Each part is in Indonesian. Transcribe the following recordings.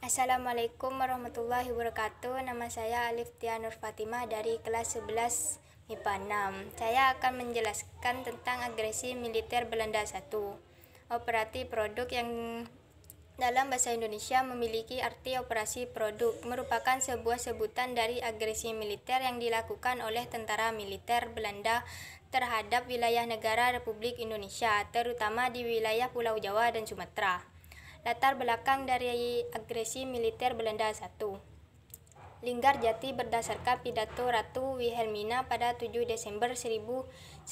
Assalamualaikum warahmatullahi wabarakatuh. Nama saya Alif Tia Nur Fatimah dari kelas 11 MIPA 6. Saya akan menjelaskan tentang agresi militer Belanda 1. Operasi produk yang dalam bahasa Indonesia memiliki arti operasi produk, merupakan sebuah sebutan dari agresi militer yang dilakukan oleh tentara militer Belanda terhadap wilayah negara Republik Indonesia, terutama di wilayah Pulau Jawa dan Sumatera. Latar belakang dari agresi militer Belanda 1. Linggarjati berdasarkan pidato Ratu Wilhelmina pada 7 Desember 1942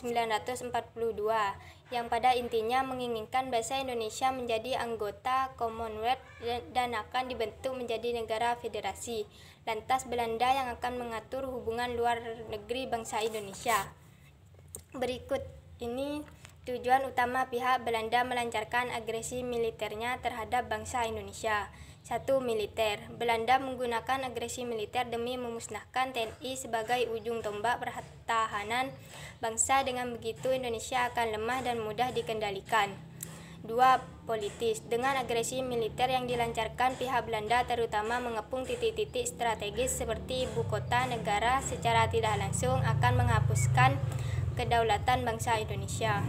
yang pada intinya menginginkan bangsa Indonesia menjadi anggota Commonwealth dan akan dibentuk menjadi negara federasi. Lantas Belanda yang akan mengatur hubungan luar negeri bangsa Indonesia. Berikut ini tujuan utama pihak Belanda melancarkan agresi militernya terhadap bangsa Indonesia. 1. Militer. Belanda menggunakan agresi militer demi memusnahkan TNI sebagai ujung tombak pertahanan bangsa. Dengan begitu Indonesia akan lemah dan mudah dikendalikan. 2. Politis. Dengan agresi militer yang dilancarkan pihak Belanda terutama mengepung titik-titik strategis seperti ibu kota negara, secara tidak langsung akan menghapuskan kedaulatan bangsa Indonesia.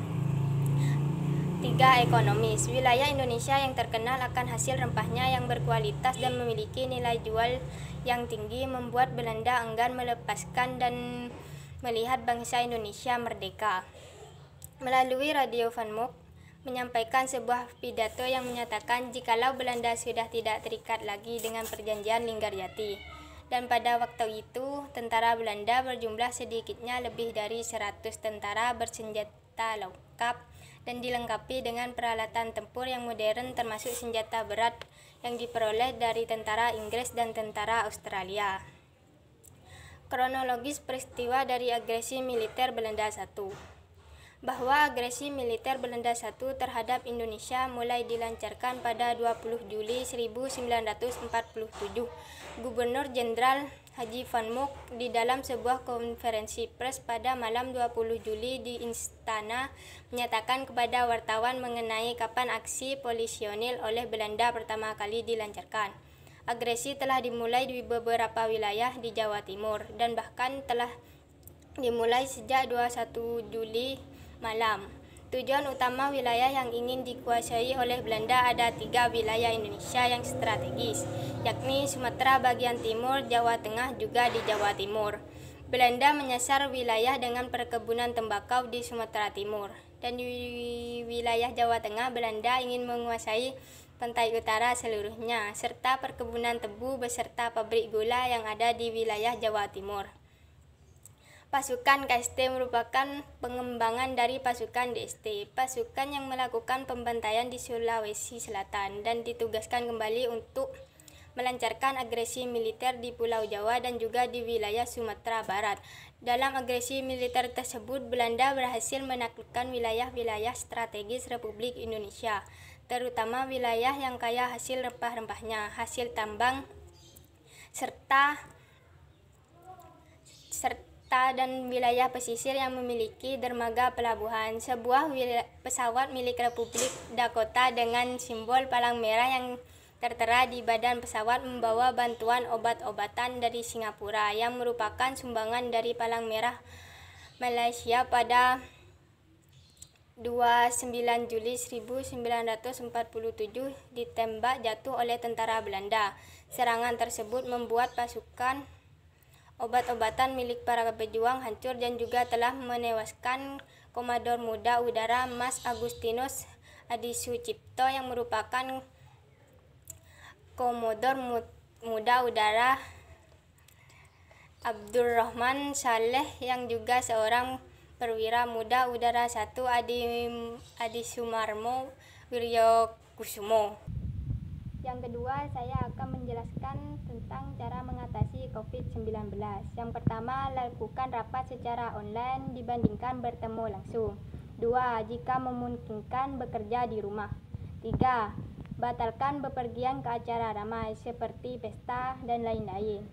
3. Ekonomis. Wilayah Indonesia yang terkenal akan hasil rempahnya yang berkualitas dan memiliki nilai jual yang tinggi membuat Belanda enggan melepaskan dan melihat bangsa Indonesia merdeka. Melalui Radio Van Mook menyampaikan sebuah pidato yang menyatakan jikalau Belanda sudah tidak terikat lagi dengan perjanjian Linggarjati, dan pada waktu itu tentara Belanda berjumlah sedikitnya lebih dari 100 tentara bersenjata lengkap dan dilengkapi dengan peralatan tempur yang modern termasuk senjata berat yang diperoleh dari tentara Inggris dan tentara Australia. Kronologis peristiwa dari agresi militer Belanda 1. Bahwa agresi militer Belanda 1 terhadap Indonesia mulai dilancarkan pada 20 Juli 1947. Gubernur Jenderal Haji Van Mook di dalam sebuah konferensi pers pada malam 20 Juli di Istana menyatakan kepada wartawan mengenai kapan aksi polisionil oleh Belanda pertama kali dilancarkan. Agresi telah dimulai di beberapa wilayah di Jawa Timur dan bahkan telah dimulai sejak 21 Juli malam. Tujuan utama wilayah yang ingin dikuasai oleh Belanda ada 3 wilayah Indonesia yang strategis, yakni Sumatera bagian timur, Jawa Tengah juga di Jawa Timur. Belanda menyasar wilayah dengan perkebunan tembakau di Sumatera Timur, dan di wilayah Jawa Tengah Belanda ingin menguasai pantai utara seluruhnya, serta perkebunan tebu beserta pabrik gula yang ada di wilayah Jawa Timur. Pasukan KST merupakan pengembangan dari pasukan DST, pasukan yang melakukan pembantaian di Sulawesi Selatan dan ditugaskan kembali untuk melancarkan agresi militer di Pulau Jawa dan juga di wilayah Sumatera Barat. Dalam agresi militer tersebut, Belanda berhasil menaklukkan wilayah-wilayah strategis Republik Indonesia, terutama wilayah yang kaya hasil rempah-rempahnya, hasil tambang, serta dan wilayah pesisir yang memiliki dermaga pelabuhan. Sebuah pesawat milik Republik Dakota dengan simbol palang merah yang tertera di badan pesawat membawa bantuan obat-obatan dari Singapura yang merupakan sumbangan dari Palang Merah Malaysia pada 29 Juli 1947 ditembak jatuh oleh tentara Belanda. Serangan tersebut membuat pasukan obat-obatan milik para pejuang hancur dan juga telah menewaskan Komandan Muda Udara Mas Agustinus Adisucipto yang merupakan Komodor Muda Udara Abdurrahman Saleh yang juga seorang perwira Muda Udara 1 Adi Sumarmo Wiryokusumo. Yang kedua, saya akan menjelaskan tentang cara mengatasi COVID-19. Yang pertama, lakukan rapat secara online dibandingkan bertemu langsung. 2. Jika memungkinkan, bekerja di rumah. 3. Batalkan bepergian ke acara ramai seperti pesta dan lain-lain.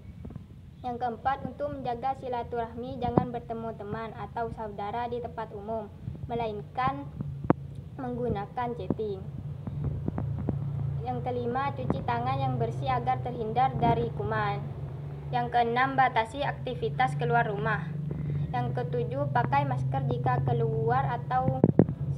Yang keempat, untuk menjaga silaturahmi, jangan bertemu teman atau saudara di tempat umum, melainkan menggunakan chatting. Yang kelima, cuci tangan yang bersih agar terhindar dari kuman. Yang keenam, batasi aktivitas keluar rumah. Yang ketujuh, pakai masker jika keluar atau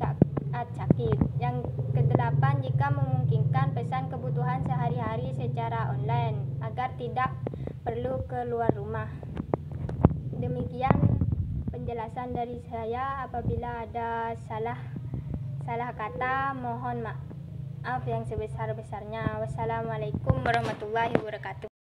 saat sakit. Yang kedelapan, jika memungkinkan, pesan kebutuhan sehari-hari secara online agar tidak perlu keluar rumah. Demikian penjelasan dari saya. Apabila ada salah kata, mohon maaf yang sebesar-besarnya. Wassalamualaikum warahmatullahi wabarakatuh.